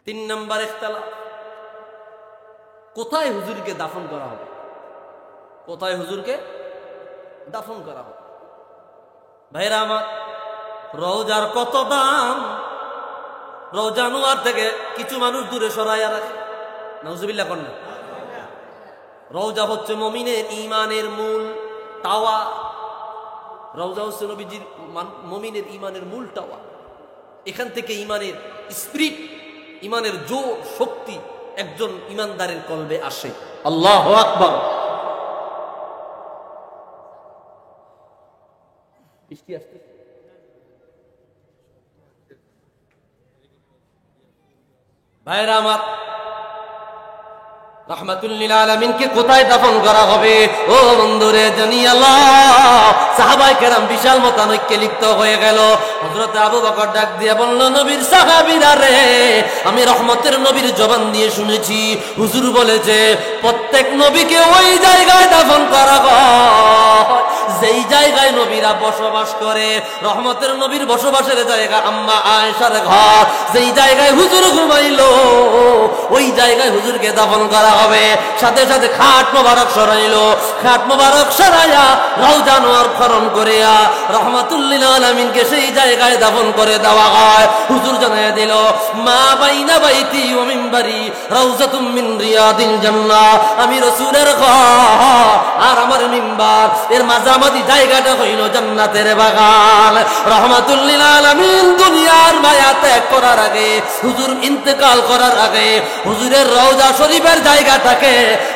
তিন নম্বর ইখতিলাফ, কোথায় হুজুরকে দাফন করা হবে? কোথায় হুজুরকে দাফন করা হবে? ভাইরা আমার, রওজার কত দাম! রওজা আনোয়ার থেকে কিছু মানুষ দূরে সরাইয়া রাখে। নাউজুবিল্লাহ করেন না। রওজা হচ্ছে মুমিনের ঈমানের মূল টাওয়া। রওজা হচ্ছে নবীজির মুমিনের ঈমানের মূল টাওয়া। এখান থেকে ঈমানের স্পিরিট, ঈমানের জোর শক্তি একজন ঈমানদারের কলবে আসে। আল্লাহু আকবার। বৃষ্টি আসছে। ভাইরা আমার, রাহমাতুল লিল আলামিনকে কোথায় দাফন করা হবে? ও বন্ধুরে, জানিয়ে আল্লাহ সাহাবায়ে কেরাম বিশাল মতানৈক্যে লিপ্ত হয়ে গেল। হযরত আবু বকর ডাক দিয়ে বলল, নবীর সাহাবীরা রে, আমি রহমতের নবীর জবান দিয়ে শুনেছি হুজুর বলেছে প্রত্যেক নবীকে ওই জায়গায় দাফন করা হয় যেই জায়গায় নবীরা বসবাস করে। রহমতের নবীর বসবাসের জায়গা আম্মা আয়েশার ঘর। যেই জায়গায় হুজুর ঘুমাইলো ওই জায়গায় হুজুরকে দাফন করা হবে। সাথে সাথে খাট মোবারক সরাইলো। খাট মোবারক সরাইয়া রওজা আনোয়ার খরণ করিয়া রাহমাতুল লিল আলামিনকে সেই জায়গায় দাফন করে দেওয়া হয়। হুজুর জানায়া দিল, মা বাইনা বাইতি ওয়া মিনবারি রাউজাতুম মিন রিয়াদিল জান্নাহ। আমি রাসূলের ঘর আর আমার মিম্বার এর মাঝামাঝি জায়গাটা হইল জান্নাতের বাগান। রাহমাতুল লিল আলামিন দুনিয়ার মায়া ত্যাগ করার আগে, হুজুর ইন্তেকাল করার আগে, হুজুরের রওজা শরীফের জায়গাটাকে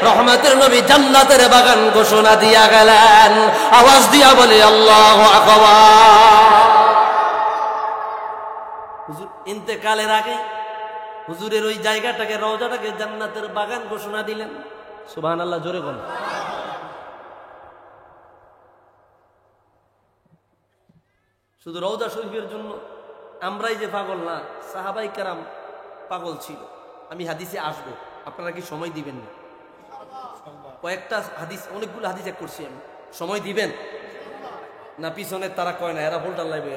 রহমতের নবী জান্নাতের বাগান ঘোষণা দিয়া গেলেন। আওয়াজ দিয়া বলে আল্লাহু আকবার। হুজুর ইন্তেকালের আগে হুজুরের ওই জায়গাটাকে, রওজাটাকে জান্নাতের বাগান ঘোষণা দিলেন। সুবহানাল্লাহ, জোরে বলেন। শুধু রওজা শরীফের জন্য আমরাই যে পাগল না, সাহাবায়ে কেরাম পাগল ছিল। আমি হাদিসে আসবো, আপনারা কি সময় দিবেন না? কয়েকটা হাদিস, অনেকগুলো হাদিস এক করছি আমি, সময় দিবেন না? পিছনে তারা কয় না, এরা ভোল্টার লাইবে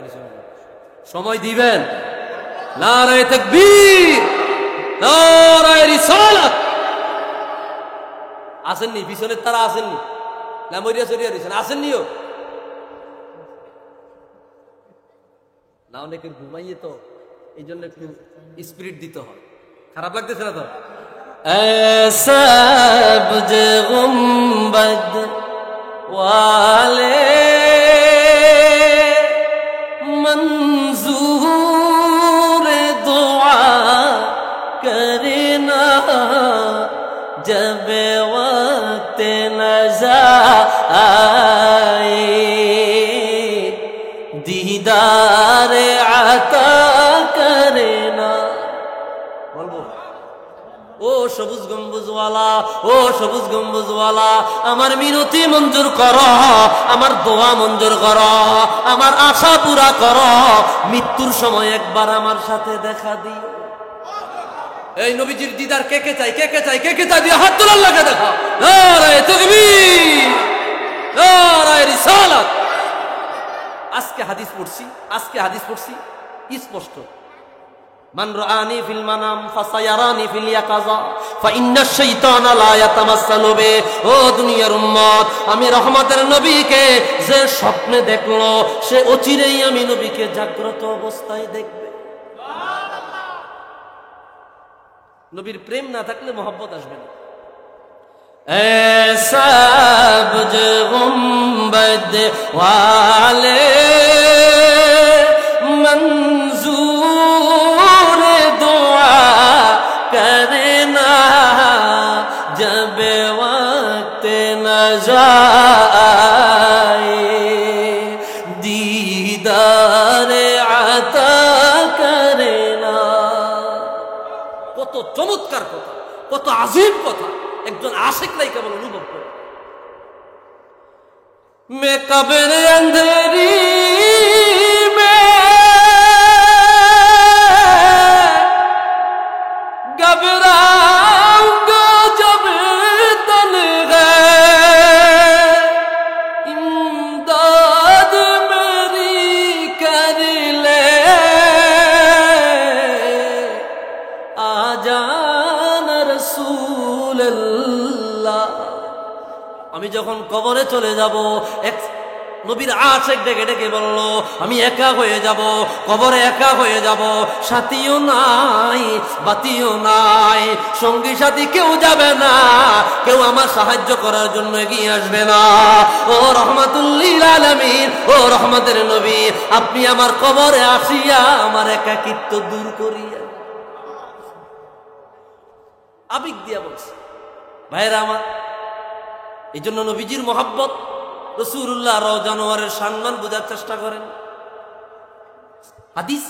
সময় দিবেন। নারায়ে তাকবীর, নারায়ে রিসালাত। আসেননি পিছনে তারা? আসেননি না? মরিয়া চরিয়া দিয়েছেন, আসেননিও না? অনেকের ঘুমাইয়ে তো, এই জন্য একটু স্পিরিট দিতে হয়। খারাপ লাগতেছে না তো? সবজ গুম্বদ ওয়ালে মঞ্জুর দুআ করনা জব ওয়াক্ত নজা আয়ে दीदार आता करना। বলবো, ও সবুজ গম্বুজওয়ালা, ও সবুজ গম্বুজওয়ালা, আমার মিনতি মঞ্জুর করো, আমার দোয়া মঞ্জুর করো, আমার আশা পুরা করো। মৃত্যুর সময় একবার আমার সাথে দেখা দিও। এই নবীজির দিদার কে কে চাই? কে কে চাই? কে কে চাই? দিয়ে হাত তোলার লাগে দেখা। নারায়ে তাকবীর, নারায়ে রিসালাত। আজকে হাদিস পড়ছি স্পষ্ট, মান রাআনি ফিল মানাম ফাসায়ারানি ফিল ইয়াকাযা ফাইন্নাশ শাইতানা লা ইয়াতামাসসালু বি। ও দুনিয়ার উম্মত, আমি রহমতের নবীকে যে স্বপ্নে দেখলো সে অচিরেই আমি নবীকে জাগ্রত অবস্থায় দেখবে। সুবহানাল্লাহ। নবীর প্রেম না থাকলে মহব্বত আসবে না। সবজ গুম্বদ ওয়ালে মঞ্জুর দুআ করনা জব ওয়াক্ত নজা আয়ে দীদার আতা করনা। কত চমৎকার কথা, কত আযীম কথা একজন আশিকরাই কেবল অনুভব করে। मैं कब्र अंधेरी में घबराऊंगा जब तन्हाई इमदाद मेरी कर ले आ রাসূলুল্লাহ। আমি যখন কবরে চলে যাব, এক নবীর আশেক ডেকে ডেকে বলল, আমি একা হয়ে যাব, কবরে একা হয়ে যাব, সাথীও নাই, বাতিও নাই, সঙ্গী সাথী কেউ যাবে না, কেউ আমার সাহায্য করার জন্য এগিয়ে আসবে না। ও রহমাতুল লিল আলামিন, ও রহমতের নবী, আপনি আমার কবরে আসিয়া আমার একাকিত্ব দূর করিয়া। আবেগ দিয়া বলছে। ভাইরা আমার, এই জন্য নবীজির মহাব্বত, রাসূলুল্লাহ রওজা আনোয়ারের সম্মান বোঝার চেষ্টা করেন। হাদিস